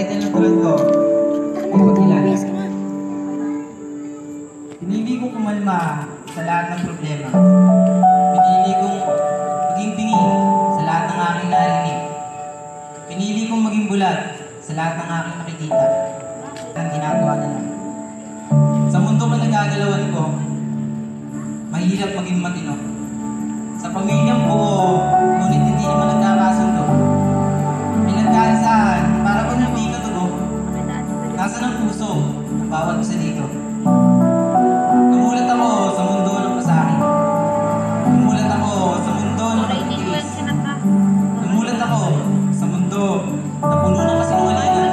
title ng tulad ko ay pagkilala. Pinili kong kumalma sa lahat ng problema. Pinili kong maging bingi sa lahat ng aking narinig. Pinili kong maging bulag sa lahat ng aking nakikita. Ang ginagawa na lang. Sa mundo na nagagalawan ko, mahirap maging matino. Sa pamilyang buo, ngunit hindi naman nagkakasundo. May nagkaasahan para pag hindi ka tugo, nasa ng puso ng bawat isa dito. Tumulat ako sa mundo ng masakin. Tumulat ako sa mundo ng pagtiis. Tumulat ako sa mundo na puno ng kasinungalingan.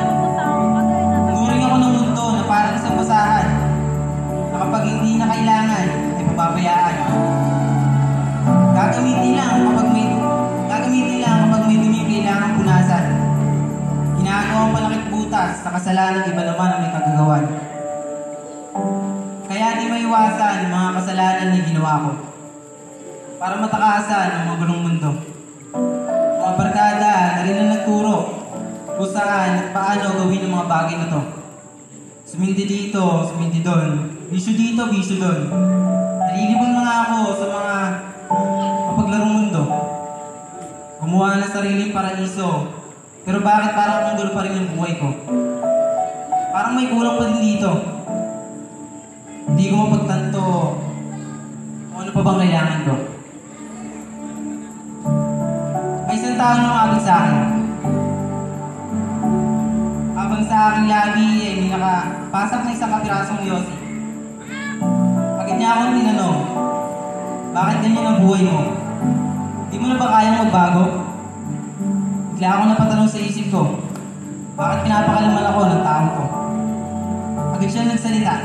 Turing ako ng mundo na parang isang basahan na kapag hindi na kailangan ay pababayaan. Gagamitin lang kapag may dumi kailangang punasan. Ginagawang palakit butas sa kasalanan iba naman ang may kagagawan. Kaya di maiwasan ang mga kasalanan na ginawa ko para matakasan ang mga gulong mundo. Mga barkada na rin ang nagturo kung saan at paano gawin ang mga bagay na to. Sumindi dito, sumindi doon. Bisyo dito, bisyo doon. Nalilibon na nga ako sa mga mapaglarong mundo. Gumawa ng sariling paraiso. Pero bakit parang ang gulo pa rin ang buhay ko? Parang may kulang pa din dito. Hindi ko mapagtanto kung ano pa bang kailangan ko. May isang tao na umabot sa akin. Habang sa aking labi ay may nakapasok na isang kapirasong yosi. Agad niya akong tinanong, bakit ganyan ang buhay mo? Di mo na ba kayang magbago? Bigla ako napatanong sa isip ko, bakit pinapakalaman ako ng taong ko? Agad siya nagsalita,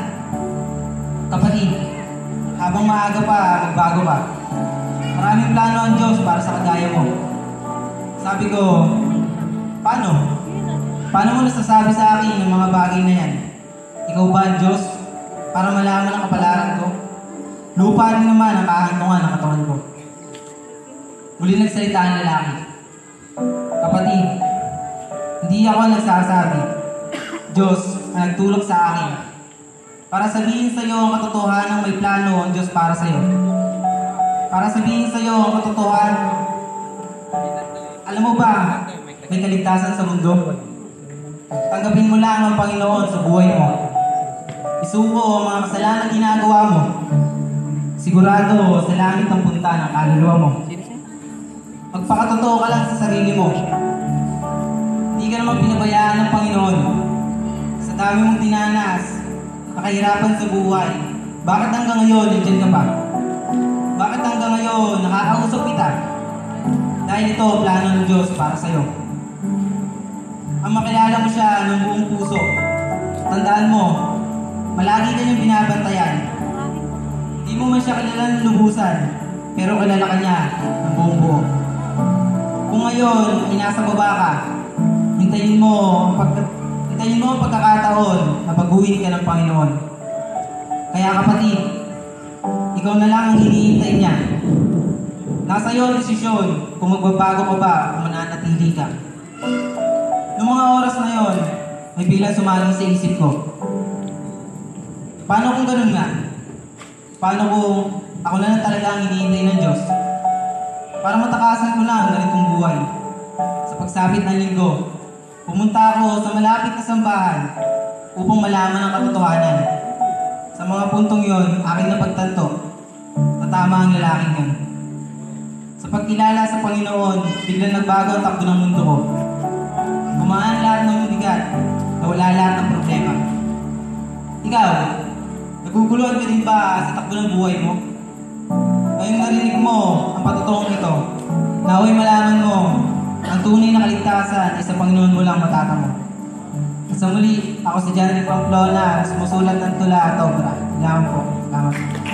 kapatid, habang maaga pa, magbago ka. Maraming plano ang Diyos para sa kagaya mo. Sabi ko, paano? Paano mo nasasabi sa akin ng mga bagay na yan? Ikaw ba ang Diyos? Para malaman ang kapalaran ko? Lupa rin naman ang kahantungan ng katawan ko. Muli nagsalita ang lalaki. Kapatid, hindi ako nagsasabi. Diyos ang nagtulog sa akin para sabihin sa iyo ang katotohanan ng may plano ang Diyos para sa iyo. Para sabihin sa iyo ang katotohanan. Alam mo ba, may kaligtasan sa mundo? Tanggapin mo lang ang Panginoon sa buhay mo. Isuko ang mga kasalanan ginagawa mo. Sigurado sa langit ang punta ng kaluluwa mo. Magpakatotoo ka lang sa sarili mo. Hindi ka naman pinabayaan ng Panginoon. Sa dami mong tinanas, nakahirapan sa buhay, bakit hanggang ngayon nandiyan ka pa? Bakit hanggang ngayon nakakausap kita? Dahil ito ang plano ng Diyos para sa'yo. Ang makilala mo siya ng buong puso. Tandaan mo, malagi ka niyang binabantayan. Hindi mo man siya kilala ng lubusan, pero kilala ka niya ng buong buo. Kung ngayon, inasa baba ka, hintayin mo ang pagkakataon na baguhin ka ng Panginoon. Kaya kapatid, ikaw na lang ang hinihintay niya. Nasa iyo ang desisyon kung magbabago ka ba o mananatili ka. Noong mga oras na yon, may biglang sumaling sa isip ko. Paano kung ganun nga? Paano kung ako na lang talaga ang hinihintay ng Diyos? Para matakasan ko na ang ganitong buhay. Sa pagsapit ng linggo, pumunta ako sa malapit na sambahan upang malaman ang katotohanan. Sa mga puntong yon, aking napagtanto na tama ang lalaking yun. Sa pagkilala sa Panginoon, biglang nagbago ang takbo ng mundo ko. Gumaan lahat ng bigat, nawala lahat ng problema. Ikaw, naguguluhan ka din ba sa takbo ng buhay mo? Ngayong narinig mo ang patutuong ito, naway malaman mo ang tunay na kaligtasan ay sa Panginoon mo lang matatamo. Sa muli, ako si John Pamplona, sumusulat ng tula at obra. Salamat po. Salamat.